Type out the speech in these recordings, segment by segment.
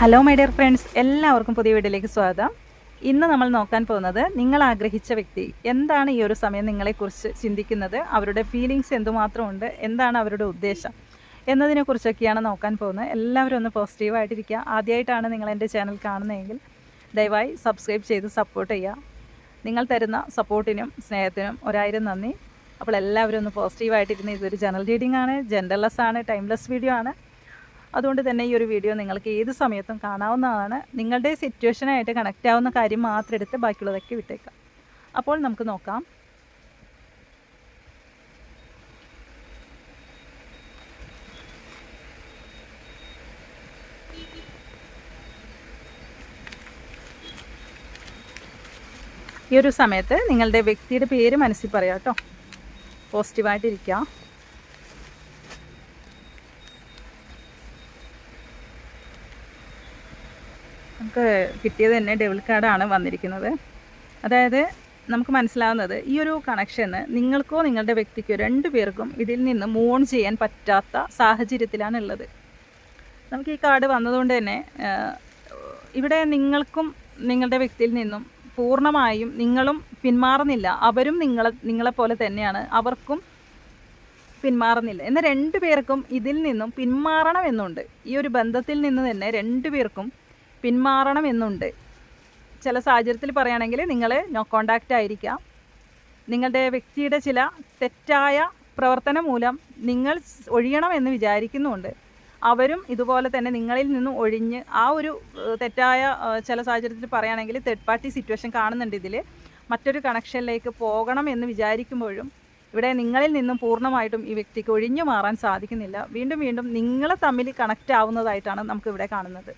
Hello my dear friends, എല്ലാവർക്കും പുതിയ വീഡിയോയിലേക്ക് സ്വാഗതം. ഇന്ന് നമ്മൾ നോക്കാൻ പോകുന്നത് നിങ്ങൾ ആഗ്രഹിച്ച വ്യക്തി എന്താണ് ഈ ഒരു സമയം നിങ്ങളെക്കുറിച്ച് ചിന്തിക്കുന്നത്, അവരുടെ ഫീലിങ്സ് എന്തുമാത്രമുണ്ട്, എന്താണ് അവരുടെ ഉദ്ദേശം എന്നതിനെക്കുറിച്ചൊക്കെയാണ് നോക്കാൻ പോകുന്നത്. എല്ലാവരും ഒന്ന് പോസിറ്റീവായിട്ടിരിക്കുക. ആദ്യമായിട്ടാണ് നിങ്ങൾ എൻ്റെ ചാനൽ കാണുന്നതെങ്കിൽ ദയവായി സബ്സ്ക്രൈബ് ചെയ്ത് സപ്പോർട്ട് ചെയ്യുക. നിങ്ങൾ തരുന്ന സപ്പോർട്ടിനും സ്നേഹത്തിനും 1000 നന്ദി. അപ്പോൾ എല്ലാവരും ഒന്ന് പോസിറ്റീവായിട്ടിരുന്ന്, ഇതൊരു ജനറൽ റീഡിംഗ് ആണ്, ജെൻഡർലെസ് ആണ്, ടൈംലെസ് വീഡിയോ ആണ്. അതുകൊണ്ട് തന്നെ ഈ ഒരു വീഡിയോ നിങ്ങൾക്ക് ഏത് സമയത്തും കാണാവുന്നതാണ്. നിങ്ങളുടെ സിറ്റുവേഷനായിട്ട് കണക്റ്റ് ആവുന്ന കാര്യം മാത്രം എടുത്ത് ബാക്കിയുള്ളതൊക്കെ വിട്ടേക്കാം. അപ്പോൾ നമുക്ക് നോക്കാം. ഈ ഒരു സമയത്ത് നിങ്ങളുടെ വ്യക്തിയുടെ പേര് മനസ്സിൽ പറയാം കേട്ടോ. പോസിറ്റീവായിട്ടിരിക്കുക. നമുക്ക് കിട്ടിയത് തന്നെ ഡെവിൾ കാർഡാണ് വന്നിരിക്കുന്നത്. അതായത് നമുക്ക് മനസ്സിലാവുന്നത് ഈ ഒരു കണക്ഷന് നിങ്ങൾക്കോ നിങ്ങളുടെ വ്യക്തിക്കോ രണ്ടുപേർക്കും ഇതിൽ നിന്ന് മൂവ് ഓൺ ചെയ്യാൻ പറ്റാത്ത സാഹചര്യത്തിലാണ് ഉള്ളത്. നമുക്ക് ഈ കാർഡ് വന്നതുകൊണ്ട് തന്നെ ഇവിടെ നിങ്ങൾക്കും നിങ്ങളുടെ വ്യക്തിയിൽ നിന്നും പൂർണ്ണമായും നിങ്ങളും പിന്മാറുന്നില്ല, അവരും നിങ്ങളെപ്പോലെ തന്നെയാണ്, അവർക്കും പിന്മാറുന്നില്ല. എന്നാൽ രണ്ടുപേർക്കും ഇതിൽ നിന്നും പിന്മാറണമെന്നുണ്ട്. ഈ ഒരു ബന്ധത്തിൽ നിന്ന് തന്നെ രണ്ടുപേർക്കും പിന്മാറണമെന്നുണ്ട്. ചില സാഹചര്യത്തിൽ പറയുകയാണെങ്കിൽ നിങ്ങൾ നോ കോണ്ടാക്റ്റ് ആയിരിക്കാം. നിങ്ങളുടെ വ്യക്തിയുടെ ചില തെറ്റായ പ്രവർത്തനം മൂലം നിങ്ങൾ ഒഴിയണമെന്ന് വിചാരിക്കുന്നുണ്ട്. അവരും ഇതുപോലെ തന്നെ നിങ്ങളിൽ നിന്നും ഒഴിഞ്ഞ് ആ ഒരു തെറ്റായ ചില സാഹചര്യത്തിൽ പറയുകയാണെങ്കിൽ തേർഡ് പാർട്ടി സിറ്റുവേഷൻ കാണുന്നുണ്ട്. ഇതിൽ മറ്റൊരു കണക്ഷനിലേക്ക് പോകണം എന്ന് വിചാരിക്കുമ്പോഴും ഇവിടെ നിങ്ങളിൽ നിന്നും പൂർണ്ണമായിട്ടും ഈ വ്യക്തിക്ക് ഒഴിഞ്ഞു മാറാൻ സാധിക്കുന്നില്ല. വീണ്ടും വീണ്ടും നിങ്ങളെ തമ്മിൽ കണക്റ്റ് ആവുന്നതായിട്ടാണ് നമുക്കിവിടെ കാണുന്നത്.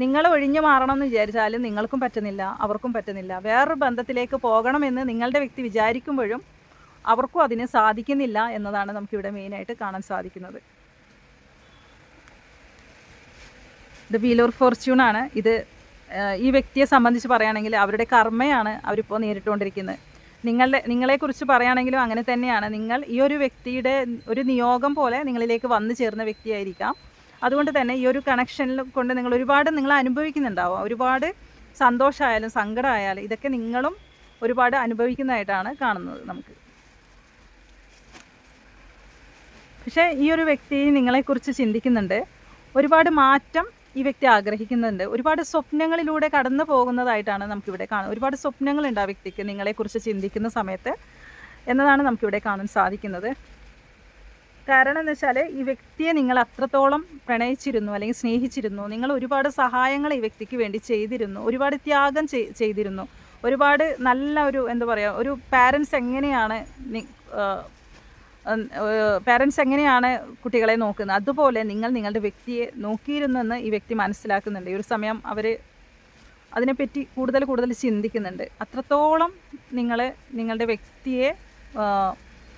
നിങ്ങൾ ഒഴിഞ്ഞു മാറണമെന്ന് വിചാരിച്ചാലും നിങ്ങൾക്കും പറ്റുന്നില്ല, അവർക്കും പറ്റുന്നില്ല. വേറൊരു ബന്ധത്തിലേക്ക് പോകണമെന്ന് നിങ്ങളുടെ വ്യക്തി വിചാരിക്കുമ്പോഴും അവർക്കും അതിന് സാധിക്കുന്നില്ല എന്നതാണ് നമുക്കിവിടെ മെയിനായിട്ട് കാണാൻ സാധിക്കുന്നത്. ഇത് വീൽ ഓഫ് ഫോർച്യൂൺ ആണ്. ഇത് ഈ വ്യക്തിയെ സംബന്ധിച്ച് പറയുകയാണെങ്കിൽ അവരുടെ കർമ്മയാണ് അവരിപ്പോൾ നേരിട്ടുകൊണ്ടിരിക്കുന്നത്. നിങ്ങളെക്കുറിച്ച് പറയുകയാണെങ്കിലും അങ്ങനെ തന്നെയാണ്. നിങ്ങൾ ഈ ഒരു വ്യക്തിയുടെ ഒരു നിയോഗം പോലെ നിങ്ങളിലേക്ക് വന്നു ചേർന്ന വ്യക്തിയായിരിക്കാം. അതുകൊണ്ട് തന്നെ ഈ ഒരു കണക്ഷനിൽ കൊണ്ട് നിങ്ങൾ അനുഭവിക്കുന്നുണ്ടാവും. ഒരുപാട് സന്തോഷമായാലും സങ്കടമായാലും ഇതൊക്കെ നിങ്ങളും ഒരുപാട് അനുഭവിക്കുന്നതായിട്ടാണ് കാണുന്നത് നമുക്ക്. പക്ഷേ ഈ ഒരു വ്യക്തി നിങ്ങളെക്കുറിച്ച് ചിന്തിക്കുന്നുണ്ട്, ഒരുപാട് മാറ്റം ഈ വ്യക്തി ആഗ്രഹിക്കുന്നുണ്ട്, ഒരുപാട് സ്വപ്നങ്ങളിലൂടെ കടന്നു പോകുന്നതായിട്ടാണ് നമുക്കിവിടെ കാണുന്നത്. ഒരുപാട് സ്വപ്നങ്ങളുണ്ട് ആ വ്യക്തിക്ക് നിങ്ങളെക്കുറിച്ച് ചിന്തിക്കുന്ന സമയത്ത് എന്നതാണ് നമുക്കിവിടെ കാണാൻ സാധിക്കുന്നത്. കാരണം എന്ന് വെച്ചാൽ ഈ വ്യക്തിയെ നിങ്ങൾ അത്രത്തോളം പ്രണയിച്ചിരുന്നു അല്ലെങ്കിൽ സ്നേഹിച്ചിരുന്നു. നിങ്ങൾ ഒരുപാട് സഹായങ്ങൾ ഈ വ്യക്തിക്ക് വേണ്ടി ചെയ്തിരുന്നു, ഒരുപാട് ത്യാഗം ചെയ്തിരുന്നു. ഒരുപാട് നല്ല ഒരു ഒരു പാരൻസ് എങ്ങനെയാണ് കുട്ടികളെ നോക്കുന്നത്, അതുപോലെ നിങ്ങൾ നിങ്ങളുടെ വ്യക്തിയെ നോക്കിയിരുന്നെന്ന് ഈ വ്യക്തി മനസ്സിലാക്കുന്നുണ്ട്. ഈ ഒരു സമയം അവർ അതിനെപ്പറ്റി കൂടുതൽ ചിന്തിക്കുന്നുണ്ട്. അത്രത്തോളം നിങ്ങളുടെ വ്യക്തിയെ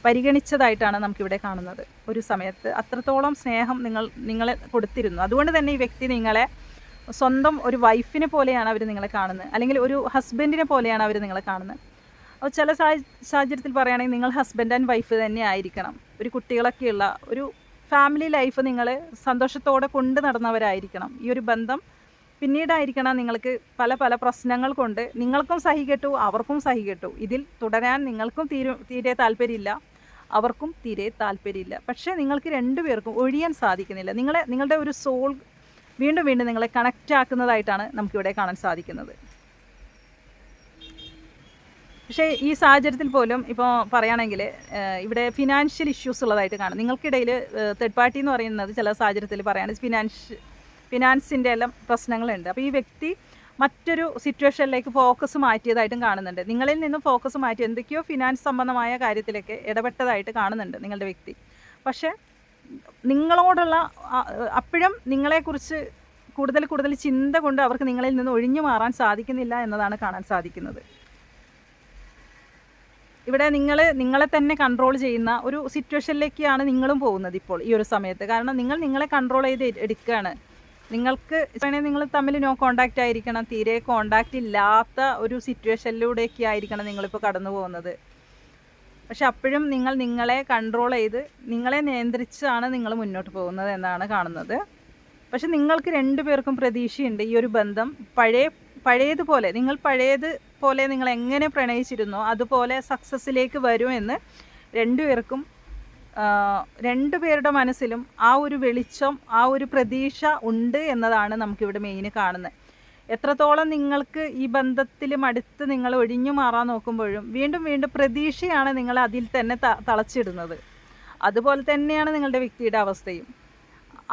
പരിഗണിച്ചതായിട്ടാണ് നമുക്കിവിടെ കാണുന്നത്. ഒരു സമയത്ത് അത്രത്തോളം സ്നേഹം നിങ്ങളെ കൊടുത്തിരുന്നു. അതുകൊണ്ട് തന്നെ ഈ വ്യക്തി നിങ്ങളെ സ്വന്തം ഒരു വൈഫിനെ പോലെയാണ് അവർ നിങ്ങളെ കാണുന്നത്, അല്ലെങ്കിൽ ഒരു ഹസ്ബൻഡിനെ പോലെയാണ് അവർ നിങ്ങളെ കാണുന്നത്. അപ്പോൾ ചില സാഹചര്യത്തിൽ പറയുകയാണെങ്കിൽ നിങ്ങൾ ഹസ്ബൻഡ് ആൻഡ് വൈഫ് തന്നെ ആയിരിക്കണം. ഒരു കുട്ടികളൊക്കെയുള്ള ഒരു ഫാമിലി ലൈഫ് നിങ്ങൾ സന്തോഷത്തോടെ കൊണ്ട് നടന്നവരായിരിക്കണം. ഈ ഒരു ബന്ധം പിന്നീടായിരിക്കണം നിങ്ങൾക്ക് പല പ്രശ്നങ്ങൾ കൊണ്ട് നിങ്ങൾക്കും സഹിക്കട്ടു, അവർക്കും സഹിക്കട്ടു. ഇതിൽ തുടരാൻ നിങ്ങൾക്കും തീരെ താല്പര്യമില്ല, അവർക്കും തീരെ താല്പര്യമില്ല. പക്ഷേ നിങ്ങൾക്ക് രണ്ടുപേർക്കും ഒഴിയാൻ സാധിക്കുന്നില്ല. നിങ്ങളുടെ ഒരു സോൾ വീണ്ടും നിങ്ങളെ കണക്റ്റ് ആക്കുന്നതായിട്ടാണ് നമുക്കിവിടെ കാണാൻ സാധിക്കുന്നത്. പക്ഷേ ഈ സാഹചര്യത്തിൽ പോലും ഇപ്പോൾ പറയുകയാണെങ്കിൽ ഇവിടെ ഫിനാൻഷ്യൽ ഇഷ്യൂസ് ഉള്ളതായിട്ട് കാണും. നിങ്ങൾക്കിടയിൽ തേർഡ് പാർട്ടി എന്ന് പറയുന്നത് ചില സാഹചര്യത്തിൽ പറയുകയാണെങ്കിൽ ഫിനാൻസിൻ്റെ എല്ലാം പ്രശ്നങ്ങളുണ്ട്. അപ്പോൾ ഈ വ്യക്തി മറ്റൊരു സിറ്റുവേഷനിലേക്ക് ഫോക്കസ് മാറ്റിയതായിട്ടും കാണുന്നുണ്ട്. നിങ്ങളിൽ നിന്ന് ഫോക്കസ് മാറ്റി എന്തൊക്കെയോ ഫിനാൻസ് സംബന്ധമായ കാര്യത്തിലേക്ക് ഇടപെട്ടതായിട്ട് കാണുന്നുണ്ട് നിങ്ങളുടെ വ്യക്തി. പക്ഷേ നിങ്ങളോടുള്ള അപ്പോഴും നിങ്ങളെക്കുറിച്ച് കൂടുതൽ ചിന്ത കൊണ്ട് അവർക്ക് നിങ്ങളിൽ നിന്ന് ഒഴിഞ്ഞു മാറാൻ സാധിക്കുന്നില്ല എന്നതാണ് കാണാൻ സാധിക്കുന്നത്. ഇവിടെ നിങ്ങളെ തന്നെ കൺട്രോൾ ചെയ്യുന്ന ഒരു സിറ്റുവേഷനിലേക്കാണ് നിങ്ങളും പോകുന്നത് ഇപ്പോൾ ഈ ഒരു സമയത്ത്. കാരണം നിങ്ങളെ കൺട്രോൾ ചെയ്ത് എടുക്കുകയാണ്. നിങ്ങൾക്ക് നിങ്ങൾ തമ്മിൽ നോ കോണ്ടാക്റ്റ് ആയിരിക്കണം, തീരെ കോണ്ടാക്റ്റ് ഇല്ലാത്ത ഒരു സിറ്റുവേഷനിലൂടെയൊക്കെ ആയിരിക്കണം നിങ്ങളിപ്പോൾ കടന്നു പോകുന്നത്. പക്ഷെ അപ്പോഴും നിങ്ങളെ കൺട്രോൾ ചെയ്ത് നിങ്ങളെ നിയന്ത്രിച്ചാണ് നിങ്ങൾ മുന്നോട്ട് പോകുന്നത് എന്നാണ് കാണുന്നത്. പക്ഷെ നിങ്ങൾക്ക് രണ്ടുപേർക്കും പ്രതീക്ഷയുണ്ട് ഈ ഒരു ബന്ധം പഴയതുപോലെ നിങ്ങൾ എങ്ങനെ പ്രണയിച്ചിരുന്നോ അതുപോലെ സക്സസ്സിലേക്ക് വരുമെന്ന് രണ്ടുപേർക്കും രണ്ടുപേരുടെ മനസ്സിലും ആ ഒരു വെളിച്ചം, ആ ഒരു പ്രതീക്ഷ ഉണ്ട് എന്നതാണ് നമുക്കിവിടെ മെയിൻ കാണുന്നത്. എത്രത്തോളം നിങ്ങൾക്ക് ഈ ബന്ധത്തിൽ മടുത്ത് നിങ്ങൾ ഒഴിഞ്ഞു മാറാൻ നോക്കുമ്പോഴും വീണ്ടും വീണ്ടും പ്രതീക്ഷയാണ് നിങ്ങൾ അതിൽ തന്നെ തളച്ചിടുന്നത്. അതുപോലെ തന്നെയാണ് നിങ്ങളുടെ വ്യക്തിയുടെ അവസ്ഥയും.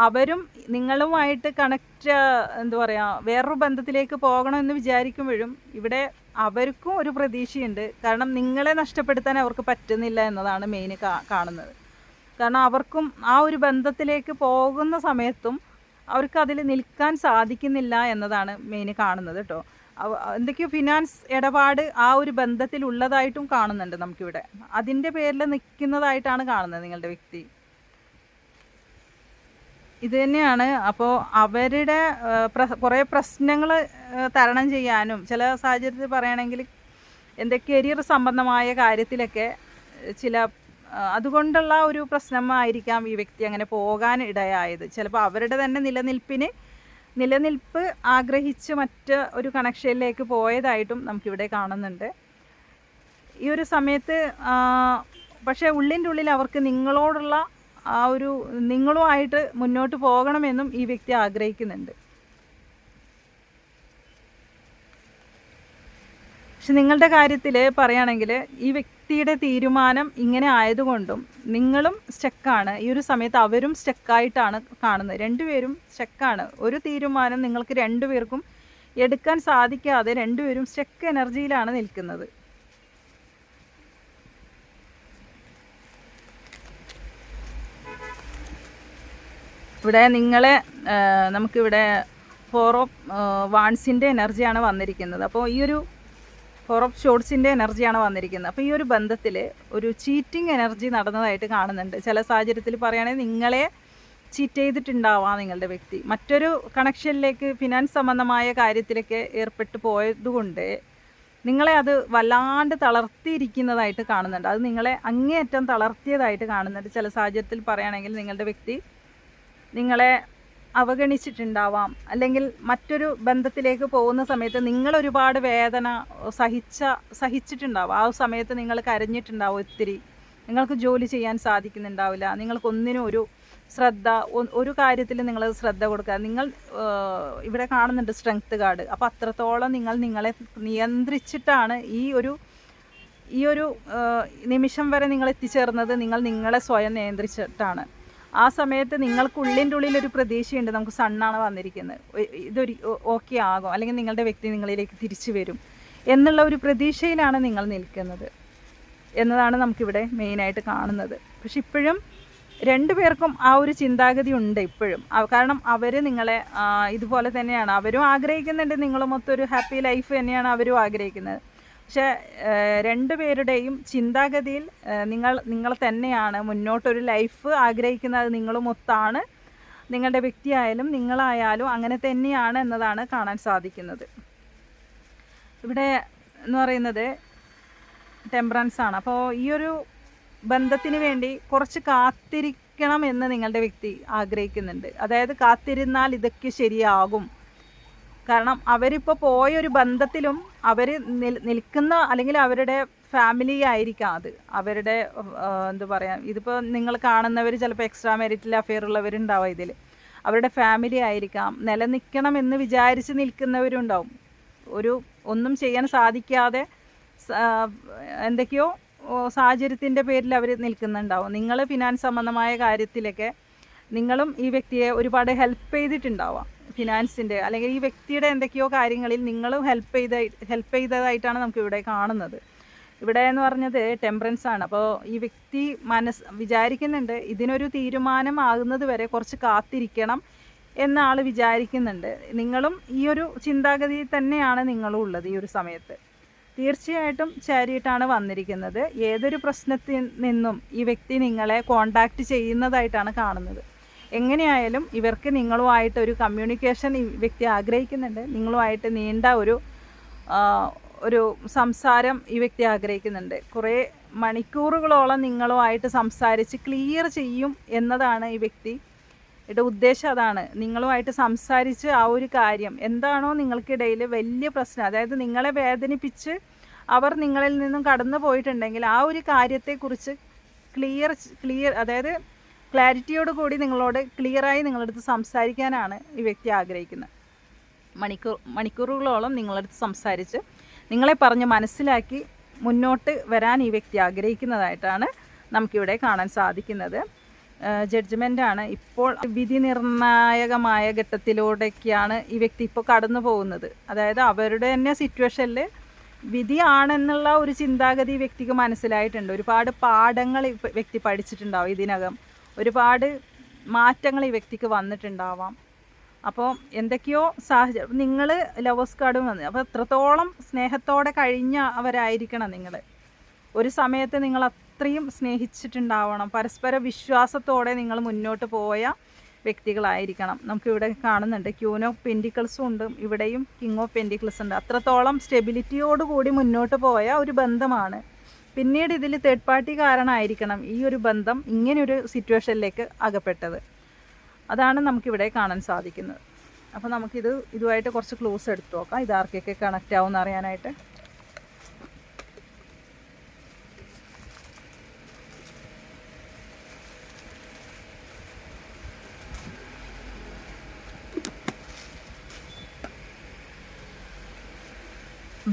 അവരും നിങ്ങളുമായിട്ട് എന്താ പറയുക, വേറൊരു ബന്ധത്തിലേക്ക് പോകണമെന്ന് വിചാരിക്കുമ്പോഴും ഇവിടെ അവർക്കും ഒരു പ്രതീക്ഷയുണ്ട്. കാരണം നിങ്ങളെ നഷ്ടപ്പെടുത്താൻ അവർക്ക് പറ്റുന്നില്ല എന്നതാണ് മെയിൻ കാണുന്നത്. കാരണം അവർക്കും ആ ഒരു ബന്ധത്തിലേക്ക് പോകുന്ന സമയത്തും അവർക്ക് അതിൽ നിൽക്കാൻ സാധിക്കുന്നില്ല എന്നതാണ് മെയിൻ കാണുന്നത് കേട്ടോ. എന്തൊക്കെയോ ഫിനാൻസ് ഇടപാട് ആ ഒരു ബന്ധത്തിൽ ഉള്ളതായിട്ടും കാണുന്നുണ്ട് നമുക്കിവിടെ. അതിൻ്റെ പേരിൽ നിൽക്കുന്നതായിട്ടാണ് കാണുന്നത് നിങ്ങളുടെ വ്യക്തി. ഇത് തന്നെയാണ്. അപ്പോൾ അവരുടെ കുറേ പ്രശ്നങ്ങൾ തരണം ചെയ്യാനും ചില സാഹചര്യത്തിൽ പറയുകയാണെങ്കിൽ കരിയർ സംബന്ധമായ കാര്യത്തിലൊക്കെ അതുകൊണ്ടുള്ള ഒരു പ്രശ്നമായിരിക്കാം ഈ വ്യക്തി അങ്ങനെ പോകാൻ ഇടയായത്. ചിലപ്പോൾ അവരുടെ തന്നെ നിലനിൽപ്പ് ആഗ്രഹിച്ച് ഒരു കണക്ഷനിലേക്ക് പോയതായിട്ടും നമുക്കിവിടെ കാണുന്നുണ്ട് ഈ ഒരു സമയത്ത്. പക്ഷേ ഉള്ളിൻ്റെ ഉള്ളിൽ അവർക്ക് നിങ്ങളോടുള്ള നിങ്ങളുമായിട്ട് മുന്നോട്ട് പോകണമെന്നും ഈ വ്യക്തി ആഗ്രഹിക്കുന്നുണ്ട്. പക്ഷെ നിങ്ങളുടെ കാര്യത്തിൽ പറയുകയാണെങ്കിൽ ഈ വ്യക്തിയുടെ തീരുമാനം ഇങ്ങനെ ആയതുകൊണ്ടും നിങ്ങളും സ്റ്റക്കാണ്. ഈ ഒരു സമയത്ത് അവരും സ്റ്റക്കായിട്ടാണ് കാണുന്നത്. രണ്ടുപേരും സ്റ്റക്കാണ്. ഒരു തീരുമാനം നിങ്ങൾക്ക് രണ്ടുപേർക്കും എടുക്കാൻ സാധിക്കാതെ രണ്ടുപേരും സ്റ്റക്ക് എനർജിയിലാണ് നിൽക്കുന്നത്. ഇവിടെ നമുക്കിവിടെ 4 ഓഫ് വാൺസിൻ്റെ എനർജിയാണ് വന്നിരിക്കുന്നത്. അപ്പോൾ ഈ ഒരു 4 ഓഫ് ഷോർട്സിൻ്റെ എനർജിയാണ് വന്നിരിക്കുന്നത്. അപ്പോൾ ഈ ഒരു ബന്ധത്തിൽ ഒരു ചീറ്റിംഗ് എനർജി നടന്നതായിട്ട് കാണുന്നുണ്ട്. ചില സാഹചര്യത്തിൽ പറയുകയാണെങ്കിൽ നിങ്ങളെ ചീറ്റ് ചെയ്തിട്ടുണ്ടാവാം നിങ്ങളുടെ വ്യക്തി. മറ്റൊരു കണക്ഷനിലേക്ക് ഫിനാൻസ് സംബന്ധമായ കാര്യത്തിലൊക്കെ ഏർപ്പെട്ടു പോയതുകൊണ്ട് നിങ്ങളെ അത് വല്ലാണ്ട് തളർത്തിയിരിക്കുന്നതായിട്ട് കാണുന്നുണ്ട്. അത് നിങ്ങളെ അങ്ങേയറ്റം തളർത്തിയതായിട്ട് കാണുന്നുണ്ട്. ചില സാഹചര്യത്തിൽ പറയുകയാണെങ്കിൽ നിങ്ങളുടെ വ്യക്തി നിങ്ങളെ അവഗണിച്ചിട്ടുണ്ടാവാം. അല്ലെങ്കിൽ മറ്റൊരു ബന്ധത്തിലേക്ക് പോകുന്ന സമയത്ത് നിങ്ങൾ ഒരുപാട് വേദന സഹിച്ചിട്ടുണ്ടാവും. ആ സമയത്ത് നിങ്ങൾ കരഞ്ഞിട്ടുണ്ടാവും ഒത്തിരി. നിങ്ങൾക്ക് ജോലി ചെയ്യാൻ സാധിക്കുന്നുണ്ടാവില്ല. നിങ്ങൾക്കൊന്നിനും ഒരു കാര്യത്തിൽ നിങ്ങൾ ശ്രദ്ധ കൊടുക്കുക. നിങ്ങൾ ഇവിടെ കാണുന്നുണ്ട് സ്ട്രെങ്ത് കാർഡ്. അപ്പോൾ അത്രത്തോളം നിങ്ങളെ നിയന്ത്രിച്ചിട്ടാണ് ഈ ഒരു നിമിഷം വരെ നിങ്ങൾ എത്തിച്ചേർന്നത്. നിങ്ങളെ സ്വയം നിയന്ത്രിച്ചിട്ടാണ്. ആ സമയത്ത് നിങ്ങൾക്കുള്ളിൻ്റെ ഉള്ളിലൊരു പ്രതീക്ഷയുണ്ട്, നമുക്ക് സണ്ണാണ് വന്നിരിക്കുന്നത്, ഇതൊരു ഓക്കെ ആകും, അല്ലെങ്കിൽ നിങ്ങളുടെ വ്യക്തി നിങ്ങളിലേക്ക് തിരിച്ചു വരും എന്നുള്ള ഒരു പ്രതീക്ഷയിലാണ് നിങ്ങൾ നിൽക്കുന്നത് എന്നതാണ് നമുക്കിവിടെ മെയിനായിട്ട് കാണുന്നത്. പക്ഷെ ഇപ്പോഴും രണ്ടുപേർക്കും ആ ഒരു ചിന്താഗതി ഉണ്ട് ഇപ്പോഴും. കാരണം അവർ നിങ്ങളെ ഇതുപോലെ തന്നെയാണ് അവരും ആഗ്രഹിക്കുന്നുണ്ട്. നിങ്ങളുമൊത്തൊരു ഹാപ്പി ലൈഫ് തന്നെയാണ് അവരും ആഗ്രഹിക്കുന്നത്. പക്ഷേ രണ്ടുപേരുടെയും ചിന്താഗതിയിൽ നിങ്ങൾ തന്നെയാണ് മുന്നോട്ടൊരു ലൈഫ് ആഗ്രഹിക്കുന്നത്. നിങ്ങളുമൊത്താണ്, നിങ്ങളുടെ വ്യക്തിയായാലും നിങ്ങളായാലും അങ്ങനെ തന്നെയാണ് എന്നതാണ് കാണാൻ സാധിക്കുന്നത്. ഇവിടെ എന്ന് പറയുന്നത് ടെമ്പറൻസ് ആണ്. അപ്പോൾ ഈ ഒരു ബന്ധത്തിന് വേണ്ടി കുറച്ച് കാത്തിരിക്കണം എന്ന് നിങ്ങളുടെ വ്യക്തി ആഗ്രഹിക്കുന്നുണ്ട്. അതായത് കാത്തിരുന്നാൽ ഇതൊക്കെ ശരിയാകും. കാരണം അവരിപ്പോൾ പോയൊരു ബന്ധത്തിലും അവർ നിൽക്കുന്ന അല്ലെങ്കിൽ അവരുടെ ഫാമിലി ആയിരിക്കാം അത്. അവരുടെ എന്താ പറയുക, ഇതിപ്പോൾ നിങ്ങൾ കാണുന്നവർ ചിലപ്പോൾ എക്സ്ട്രാ മാരിറ്റൽ അഫെയർ ഉള്ളവരുണ്ടാവും. ഇതിൽ അവരുടെ ഫാമിലി ആയിരിക്കാം. നിലനിൽക്കണം എന്ന് വിചാരിച്ച് നിൽക്കുന്നവരുണ്ടാവും. ഒന്നും ചെയ്യാൻ സാധിക്കാതെ എന്തൊക്കെയോ സാഹചര്യത്തിൻ്റെ പേരിൽ അവർ നിൽക്കുന്നുണ്ടാവും. നിങ്ങൾ ഫിനാൻസ് സംബന്ധമായ കാര്യത്തിലൊക്കെ നിങ്ങളും ഈ വ്യക്തിയെ ഒരുപാട് ഹെൽപ്പ് ചെയ്തിട്ടുണ്ടാവാം. ഫിനാൻസിൻ്റെ അല്ലെങ്കിൽ ഈ വ്യക്തിയുടെ എന്തൊക്കെയോ കാര്യങ്ങളിൽ നിങ്ങളും ഹെൽപ്പ് ചെയ്തതായിട്ടാണ് നമുക്കിവിടെ കാണുന്നത്. ഇവിടെ എന്ന് പറഞ്ഞത് ടെമ്പറൻസ് ആണ്. അപ്പോൾ ഈ വ്യക്തി വിചാരിക്കുന്നുണ്ട് ഇതിനൊരു തീരുമാനമാകുന്നത് വരെ കുറച്ച് കാത്തിരിക്കണം എന്ന ആൾ വിചാരിക്കുന്നുണ്ട്. നിങ്ങളും ഈ ഒരു ചിന്താഗതി തന്നെയാണ് നിങ്ങളും ഉള്ളത് ഈ ഒരു സമയത്ത്. തീർച്ചയായിട്ടും ചാരിറ്റാണ് വന്നിരിക്കുന്നത്. ഏതൊരു പ്രശ്നത്തിൽ നിന്നും ഈ വ്യക്തി നിങ്ങളെ കോണ്ടാക്റ്റ് ചെയ്യുന്നതായിട്ടാണ് കാണുന്നത്. എങ്ങനെയായാലും ഇവർക്ക് നിങ്ങളുമായിട്ട് ഒരു കമ്മ്യൂണിക്കേഷൻ ഈ വ്യക്തി ആഗ്രഹിക്കുന്നുണ്ട്. നിങ്ങളുമായിട്ട് നീണ്ട ഒരു സംസാരം ഈ വ്യക്തി ആഗ്രഹിക്കുന്നുണ്ട്. കുറേ മണിക്കൂറുകളോളം നിങ്ങളുമായിട്ട് സംസാരിച്ച് ക്ലിയർ ചെയ്യും എന്നതാണ് ഈ വ്യക്തി യുടെ ഉദ്ദേശം അതാണ്. നിങ്ങളുമായിട്ട് സംസാരിച്ച് ആ ഒരു കാര്യം എന്താണോ നിങ്ങൾക്കിടയിൽ വലിയ പ്രശ്നം, അതായത് നിങ്ങളെ വേദനിപ്പിച്ച് അവർ നിങ്ങളിൽ നിന്നും കടന്നു പോയിട്ടുണ്ടെങ്കിൽ ആ ഒരു കാര്യത്തെക്കുറിച്ച് ക്ലിയർ അതായത് ക്ലാരിറ്റിയോട് കൂടി നിങ്ങളോട് ക്ലിയറായി നിങ്ങളടുത്ത് സംസാരിക്കാനാണ് ഈ വ്യക്തി ആഗ്രഹിക്കുന്നത്. മണിക്കൂറുകളോളം നിങ്ങളടുത്ത് സംസാരിച്ച് നിങ്ങളെ പറഞ്ഞ് മനസ്സിലാക്കി മുന്നോട്ട് വരാൻ ഈ വ്യക്തി ആഗ്രഹിക്കുന്നതായിട്ടാണ് നമുക്കിവിടെ കാണാൻ സാധിക്കുന്നത്. ജഡ്ജ്മെൻ്റാണ്. ഇപ്പോൾ വിധി നിർണായകമായ ഘട്ടത്തിലൂടെയൊക്കെയാണ് ഈ വ്യക്തി ഇപ്പോൾ കടന്നു പോകുന്നത്. അതായത് അവരുടെ തന്നെ സിറ്റുവേഷനിൽ വിധിയാണെന്നുള്ള ഒരു ചിന്താഗതി വ്യക്തിക്ക് മനസ്സിലായിട്ടുണ്ട്. ഒരുപാട് പാഠങ്ങൾ ഈ വ്യക്തി പഠിച്ചിട്ടുണ്ടാവും. ഇതിനകം ഒരുപാട് മാറ്റങ്ങൾ ഈ വ്യക്തിക്ക് വന്നിട്ടുണ്ടാവാം. അപ്പോൾ എന്തൊക്കെയോ സാഹചര്യം, നിങ്ങൾ ലവേഴ്സ് കാർഡും വന്ന് അപ്പോൾ എത്രത്തോളം സ്നേഹത്തോടെ കഴിഞ്ഞവരായിരിക്കണം നിങ്ങൾ. ഒരു സമയത്ത് നിങ്ങൾ അത്രയും സ്നേഹിച്ചിട്ടുണ്ടാവണം. പരസ്പര വിശ്വാസത്തോടെ നിങ്ങൾ മുന്നോട്ട് പോയ വ്യക്തികളായിരിക്കണം. നമുക്കിവിടെ കാണുന്നുണ്ട് ക്യൂൻ ഓഫ് പെൻറ്റിക്കിൾസും ഉണ്ട്, ഇവിടെയും കിങ് ഓഫ് പെൻറ്റിക്കിൾസ് ഉണ്ട്. അത്രത്തോളം സ്റ്റെബിലിറ്റിയോടുകൂടി മുന്നോട്ട് പോയ ഒരു ബന്ധമാണ്. പിന്നീട് ഇതിൽ തേർഡ് പാർട്ടി കാരണമായിരിക്കണം ഈ ഒരു ബന്ധം ഇങ്ങനെയൊരു സിറ്റുവേഷനിലേക്ക് അകപ്പെട്ടത്. അതാണ് നമുക്കിവിടെ കാണാൻ സാധിക്കുന്നത്. അപ്പോൾ ഇതുമായിട്ട് കുറച്ച് ക്ലൂസ് എടുത്ത് നോക്കാം, ഇതാർക്കൊക്കെ കണക്റ്റ് ആവുമെന്ന് അറിയാനായിട്ട്.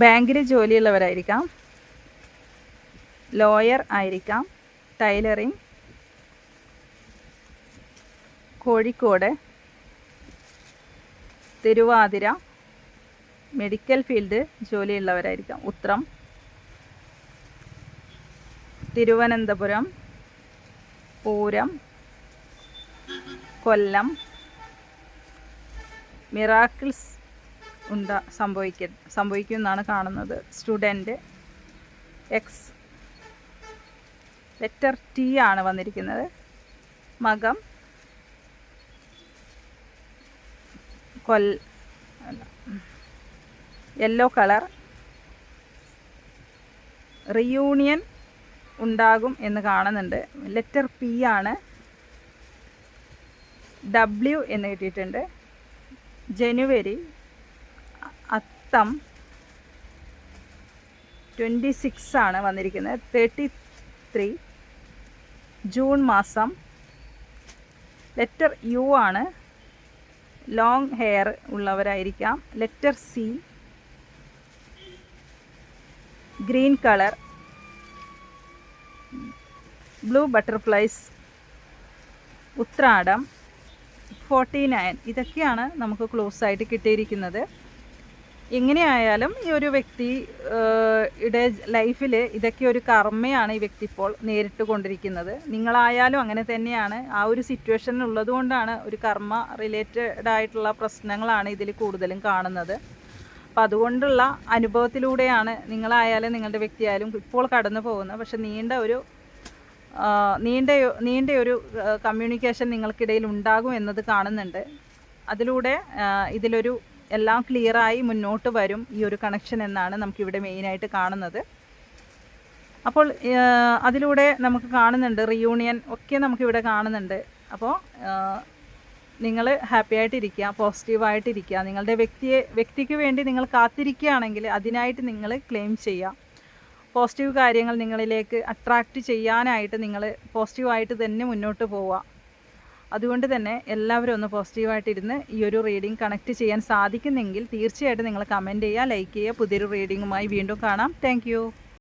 ബാങ്കിൽ ജോലിയുള്ളവരായിരിക്കാം, ലോയർ ആയിരിക്കാം, tailoring, Kozhikode, Thiruvathira, medical field ജോലിയുള്ളവരായിരിക്കാം, ഉത്രം, തിരുവനന്തപുരം, പൂരം, കൊല്ലം. മിറാക്കിൾസ് സംഭവിക്കും എന്നാണ് കാണുന്നത്. സ്റ്റുഡൻറ്റ്, എക്സ്, ലെറ്റർ ടി ആണ് വന്നിരിക്കുന്നത്. മകം, യെല്ലോ കളർ, റിയൂണിയൻ ഉണ്ടാകും എന്ന് കാണുന്നുണ്ട്. ലെറ്റർ പി ആണ്. ഡബ്ല്യു എന്ന് കിട്ടിയിട്ടുണ്ട്. ജനുവരി, അത്തം 26 ആണ് വന്നിരിക്കുന്നത്. 33 ജൂൺ മാസം. ലെറ്റർ യു ആണ്. ലോങ് ഹെയർ ഉള്ളവരായിരിക്കാം. Letter C, green colour, blue butterflies, Uthradam 49. ഇതൊക്കെയാണ് നമുക്ക് ക്ലോസ് ആയിട്ട് കിട്ടിയിരിക്കുന്നത്. എങ്ങനെയായാലും ഈ ഒരു വ്യക്തിയുടെ ലൈഫിൽ ഇതൊക്കെ ഒരു കർമ്മയാണ് ഈ വ്യക്തി ഇപ്പോൾ നേരിട്ട് കൊണ്ടിരിക്കുന്നത്. നിങ്ങളായാലും അങ്ങനെ തന്നെയാണ്. ആ ഒരു സിറ്റുവേഷൻ ഉള്ളതുകൊണ്ടാണ് ഒരു കർമ്മ റിലേറ്റഡ് ആയിട്ടുള്ള പ്രശ്നങ്ങളാണ് ഇതിൽ കൂടുതലും കാണുന്നത്. അപ്പം അതുകൊണ്ടുള്ള അനുഭവത്തിലൂടെയാണ് നിങ്ങളായാലും നിങ്ങളുടെ വ്യക്തിയായാലും ഇപ്പോൾ കടന്നു പോകുന്നത്. പക്ഷെ നീണ്ട ഒരു കമ്മ്യൂണിക്കേഷൻ നിങ്ങൾക്കിടയിൽ ഉണ്ടാകും എന്നത് കാണുന്നുണ്ട്. അതിലൂടെ ഇതിലൊരു എല്ലാം ക്ലിയറായി മുന്നോട്ട് വരും ഈ ഒരു കണക്ഷൻ എന്നാണ് നമുക്കിവിടെ മെയിനായിട്ട് കാണുന്നത്. അപ്പോൾ അതിലൂടെ നമുക്ക് കാണുന്നുണ്ട് റിയൂണിയൻ ഒക്കെ നമുക്കിവിടെ കാണുന്നുണ്ട്. അപ്പോൾ നിങ്ങൾ ഹാപ്പി ആയിട്ടിരിക്കുക, പോസിറ്റീവായിട്ടിരിക്കുക. നിങ്ങളുടെ വ്യക്തിക്ക് വേണ്ടി നിങ്ങൾ കാത്തിരിക്കുകയാണെങ്കിൽ അതിനായിട്ട് നിങ്ങൾ ക്ലെയിം ചെയ്യുക. പോസിറ്റീവ് കാര്യങ്ങൾ നിങ്ങളിലേക്ക് അട്രാക്റ്റ് ചെയ്യാനായിട്ട് നിങ്ങൾ പോസിറ്റീവായിട്ട് തന്നെ മുന്നോട്ട് പോവുക. അതുകൊണ്ട് തന്നെ എല്ലാവരും ഒന്ന് പോസിറ്റീവായിട്ടിരുന്ന് ഈ ഒരു റീഡിംഗ് കണക്റ്റ് ചെയ്യാൻ സാധിക്കുന്നെങ്കിൽ തീർച്ചയായിട്ടും നിങ്ങൾ കമൻറ്റ് ചെയ്യുക, ലൈക്ക് ചെയ്യുക. പുതിയൊരു റീഡിങ്ങുമായി വീണ്ടും കാണാം. താങ്ക്